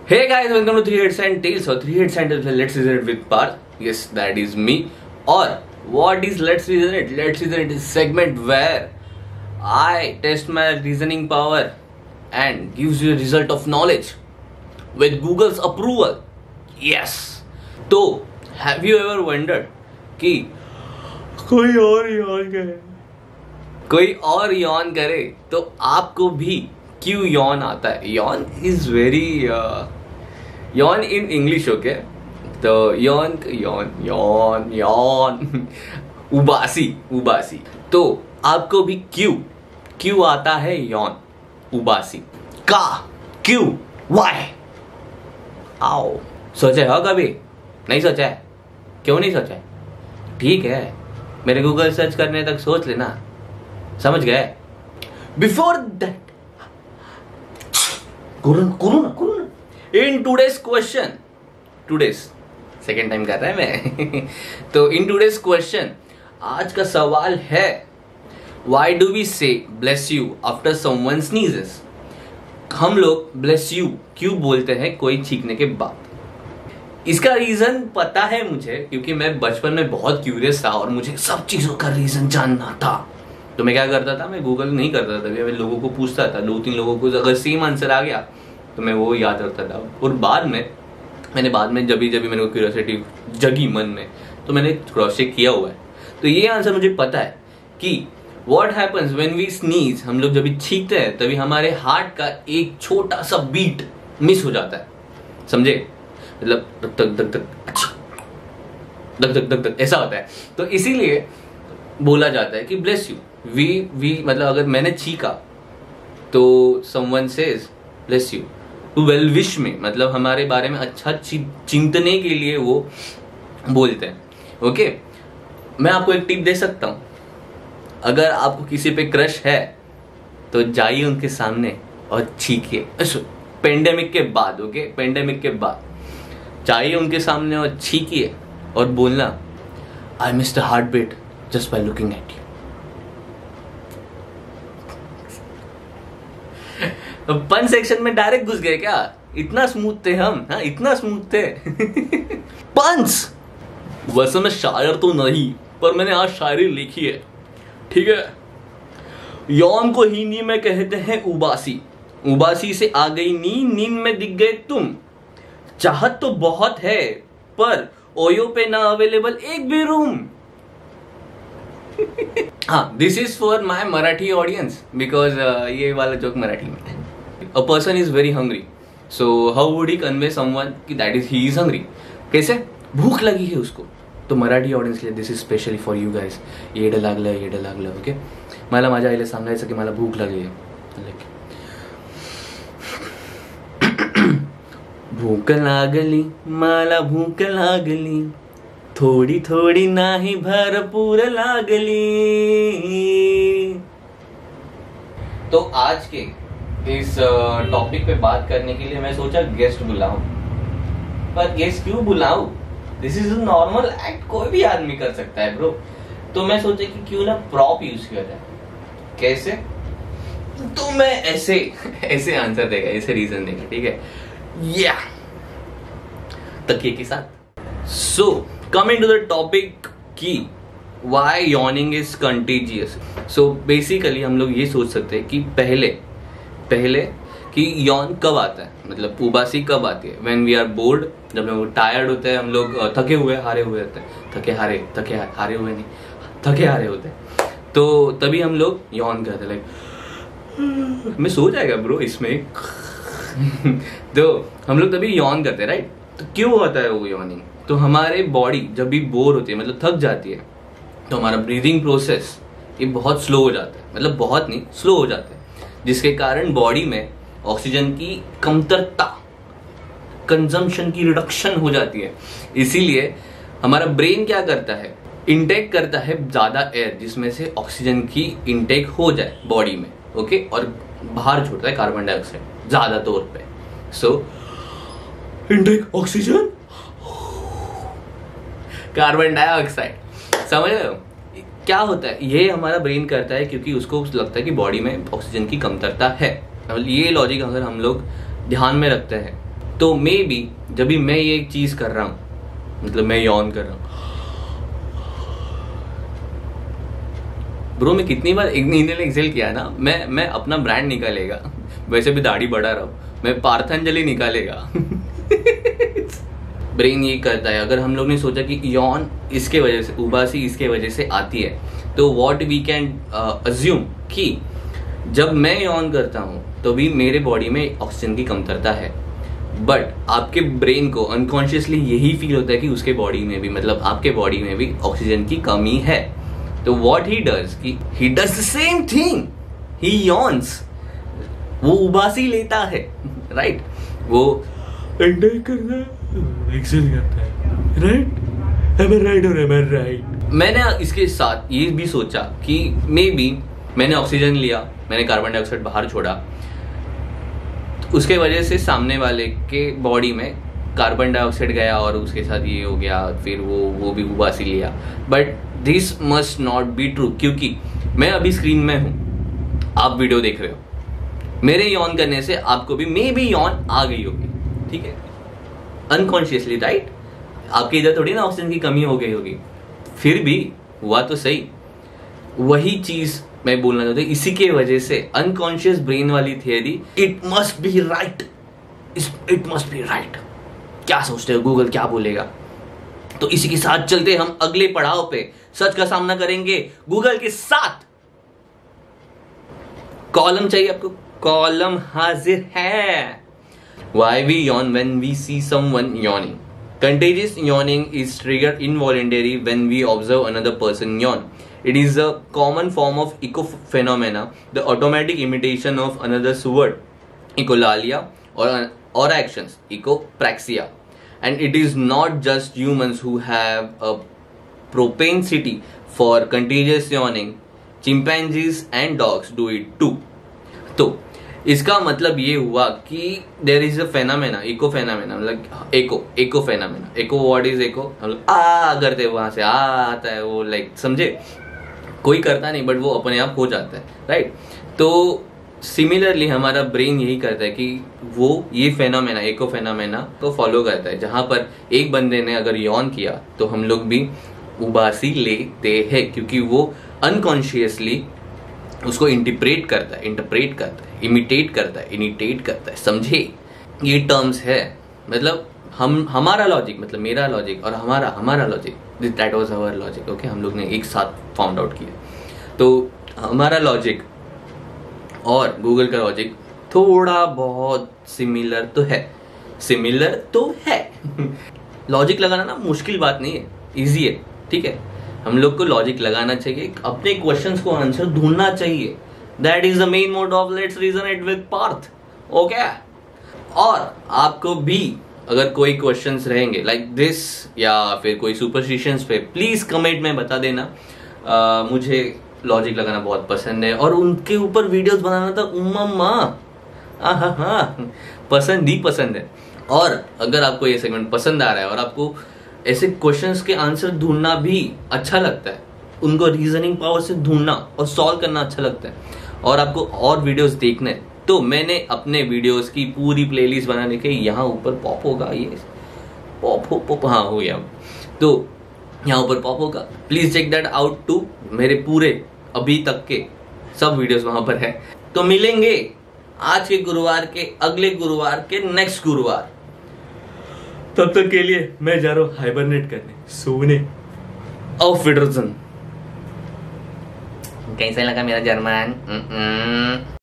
Hey guys, welcome to Three Heads and Tails or Three Heads and Tails. Let's reason it with Parth. Yes, that is me. Or what is Let's Reason It? Let's Reason It is a segment where I test my reasoning power and gives you a result of knowledge with Google's approval. Yes. तो have you ever wondered कि कोई और यान करे तो आपको भी क्यों यान आता है? यान इज वेरी यान इन इंग्लिश, ओके? तो यान उबासी तो आपको भी क्यों आता है यान उबासी? क्यों व्हाई? आओ, सोचे हो कभी? नहीं सोचा है? क्यों नहीं सोचा है? ठीक है, मेरे गूगल सर्च करने तक सोच लेना, समझ गए? Before that corona in today's question, today's second time कर रहा है मैं तो इन टूडेज क्वेश्चन आज का सवाल है, व्हाई डू वी से bless you after someone sneezes? हम लोग ब्लेस यू क्यों बोलते हैं कोई छींकने के बाद? इसका रीजन पता है मुझे, क्योंकि मैं बचपन में बहुत क्यूरियस था और मुझे सब चीजों का रीजन जानना था। तो मैं क्या करता था, मैं गूगल नहीं करता था, मैं लोगों को पूछता था, 2-3 लोगों को, अगर सेम आंसर आ गया तो मैं वो याद रखता था। और बाद में जब मेरे को क्यूरियोसिटी जगी मन में, तो मैंने क्रॉस चेक किया हुआ है। तो ये आंसर मुझे पता है कि what happens when we sneeze, हम लोग जब छींकते हैं तभी हमारे हार्ट का एक छोटा सा बीट मिस हो जाता है, समझे? मतलब धक ऐसा होता है। तो इसीलिए बोला जाता है कि ब्लेस यू, वी मतलब अगर मैंने छींका तो someone says bless you to well wish में, मतलब हमारे बारे में अच्छा चिंतने के लिए वो बोलते हैं। ओके, मैं आपको एक टिप दे सकता हूं, अगर आपको किसी पे क्रश है तो जाइए उनके सामने और छींकिए। पेंडेमिक के बाद, ओके, पेंडेमिक के बाद जाइए उनके सामने और छींकिए और बोलना, I miss the heart beat just by looking at you. तो पंच सेक्शन में डायरेक्ट घुस गए क्या? इतना स्मूथ थे हम, हाँ इतना स्मूथ थे पंच। वैसे मैं शायर तो नहीं, पर मैंने आज शायरी लिखी है, ठीक है? यौन को हिंदी में कहते हैं उबासी, उबासी से आ गई नींद, नींद में दिख गए तुम। चाहत तो बहुत है पर ओयो पे ना अवेलेबल एक भी रूम। हाँ, this is for my Marathi audience, because ये वाला जोक मराठी में है। A person is very hungry, so how would he convey someone कि that is he is hungry? कैसे? भूख लगी है उसको। तो मराठी ऑडियन्स लिए this is specially for you guys. येडं लागलं ओके. मला माझ्या आईला सांगायचं की मला भूक लागली. भूक लागली मला भूक लागली, थोड़ी थोड़ी नाही भरपूर लागली. तो आज के इस टॉपिक पे बात करने के लिए मैं सोचा गेस्ट बुलाऊं, पर गेस्ट क्यों बुलाऊं? दिस इज नॉर्मल एक्ट, कोई भी आदमी कर सकता है ब्रो. तो मैं सोचा कि क्यों ना प्रॉप यूज किया जाए. कैसे? तो मैं ऐसे आंसर देगा, ऐसे रीजन देगा, ठीक है? या तकिए के साथ. So coming to the topic की why yawning is contagious. So basically हम लोग ये सोच सकते हैं कि पहले कि यौन कब आता है, मतलब उबासी कब आती है? व्हेन वी आर बोर्ड, जब हम लोग टायर्ड होते हैं, हम लोग थके हुए हारे हुए होते हैं, थके हारे होते हैं, तो तभी हम लोग यौन करते हैं. लाइक मैं सो जाएगा ब्रो इसमें तो हम लोग तभी यौन करते हैं, राइट? तो क्यों होता है वो यौनिंग? तो हमारे बॉडी जब भी बोर होती है, मतलब थक जाती है, तो हमारा ब्रीदिंग प्रोसेस ये बहुत स्लो हो जाता है, मतलब बहुत नहीं, स्लो हो जाता है, जिसके कारण बॉडी में ऑक्सीजन की कमतरता, कंजम्पशन की रिडक्शन हो जाती है. इसीलिए हमारा ब्रेन क्या करता है, इनटेक करता है ज्यादा एयर, जिसमें से ऑक्सीजन की इनटेक हो जाए बॉडी में, ओके, और बाहर छोड़ता है कार्बन डाइऑक्साइड ज्यादा तौर पे. सो इनटेक ऑक्सीजन, कार्बन डाइऑक्साइड, समझ रहे हो? क्या होता है ये हमारा ब्रेन करता है, क्योंकि उसको लगता है कि बॉडी में ऑक्सीजन की कमतरता है. ये लॉजिक अगर हम लोग ध्यान में रखते हैं तो मे बी जब भी मैं ये चीज कर रहा हूं, मतलब मैं यॉन कर रहा हूं, ब्रो मैं कितनी बार इनहेल एक्सेल किया ना, मैं अपना ब्रांड निकालेगा, वैसे भी दाढ़ी बढ़ा रहा हूं, मैं पार्थंजलि निकालेगा। ब्रेन ये करता है। अगर हम लोग ने सोचा कि यॉन इसके वजह से, उबासी इसके वजह से आती है, तो व्हाट वी कैन अज्यूम कि जब मैं यॉन करता हूं तो भी मेरे बॉडी में ऑक्सीजन की कमतरता है, बट आपके ब्रेन को अनकॉन्शियसली यही फील होता है कि उसके बॉडी में भी, मतलब आपके बॉडी में भी ऑक्सीजन की कमी है। तो व्हाट ही डज कि he does the same thing, he yawns, वो उबासी लेता है, राइट? वो इनहेल करता है, एक्सहेल करता है, राइट? एम आई राइट और एम आई राइट? मैंने इसके साथ ये भी सोचा कि मे बी मैंने ऑक्सीजन लिया, मैंने कार्बन डाइऑक्साइड बाहर छोड़ा, तो उसके वजह से सामने वाले के बॉडी में कार्बन डाइऑक्साइड गया और उसके साथ ये हो गया, फिर वो भी उबासी लिया। But this must not be true, क्योंकि मैं अभी स्क्रीन में हूं, आप वीडियो देख रहे हो, मेरे यॉन करने से आपको भी मे बी यॉन आ गई होगी, ठीक है, अनकॉन्शियसली, राइट? आपके इधर थोड़ी ना ऑक्सीजन की कमी हो गई होगी, फिर भी हुआ तो सही। वही चीज मैं बोलना चाहता हूं, इसी के वजह से अनकॉन्शियस ब्रेन वाली theory, it must be right, it must be right. क्या सोचते हो, गूगल क्या बोलेगा? तो इसी के साथ चलते हम अगले पड़ाव पे सच का सामना करेंगे गूगल के साथ। कॉलम चाहिए आपको? कॉलम हाजिर है। Why we yawn when we see someone yawning? Contagious yawning is triggered involuntarily when we observe another person yawn. It is a common form of echo phenomena, the automatic imitation of another's word, echolalia, or actions, echopraxia. And it is not just humans who have a propensity for contagious yawning. Chimpanzees and dogs do it too. तो इसका मतलब ये हुआ कि there is a phenomena, echo phenomena, मतलब echo phenomena. Echo, what is echo? मतलब आ करते वहां से आ आता है वो, लाइक समझे, कोई करता नहीं बट वो अपने आप हो जाता है, राइट? तो सिमिलरली हमारा ब्रेन यही करता है कि वो ये फेनामेना, एको फेनामेना को फॉलो करता है। जहां पर एक बंदे ने अगर यॉन किया तो हम लोग भी उबासी लेते हैं, क्योंकि वो अनकॉन्शियसली उसको इंटरप्रेट करता है, इमिटेट करता है, समझे? ये टर्म्स है। मतलब हमारा लॉजिक, मतलब मेरा लॉजिक और हमारा logic, that was our logic, okay? हम लोग ने एक साथ फाउंड आउट किया। तो हमारा लॉजिक और गूगल का लॉजिक थोड़ा बहुत सिमिलर तो है। लॉजिक लगाना ना मुश्किल बात नहीं है, इजी है, ठीक है? हम लोग को लॉजिक लगाना चाहिए, अपने क्वेश्चंस को आंसर ढूंढना चाहिए। That is the main mode of let's reason it with Parth, okay? और आपको भी अगर कोई क्वेश्चंस रहेंगे लाइक दिस या फिर कोई सुपरस्टिशंस पे, प्लीज कमेंट में बता देना। मुझे लॉजिक लगाना बहुत पसंद है और उनके ऊपर वीडियोस बनाना तो पसंद है। और अगर आपको ये सेगमेंट पसंद आ रहा है और आपको ऐसे क्वेश्चंस के आंसर ढूंढना भी अच्छा लगता है, उनको रीजनिंग पावर से ढूंढना और सॉल्व करना अच्छा लगता है, और आपको और वीडियोस देखने, तो मैंने अपने वीडियोस की पूरी प्लेलिस्ट बनाने के यहाँ ऊपर पॉप होगा, ये पॉप हाँ हो गया, तो यहाँ ऊपर पॉप होगा, please check that out too. मेरे पूरे अभी तक के सब वीडियोस वहां पर है। तो मिलेंगे आज के गुरुवार के, अगले गुरुवार के, नेक्स्ट गुरुवार। तब तक के लिए मैं जा रहा हूं हाइबरनेट करने, सोने। ऑफ विडरसन। कैसा लगा मेरा जर्मन?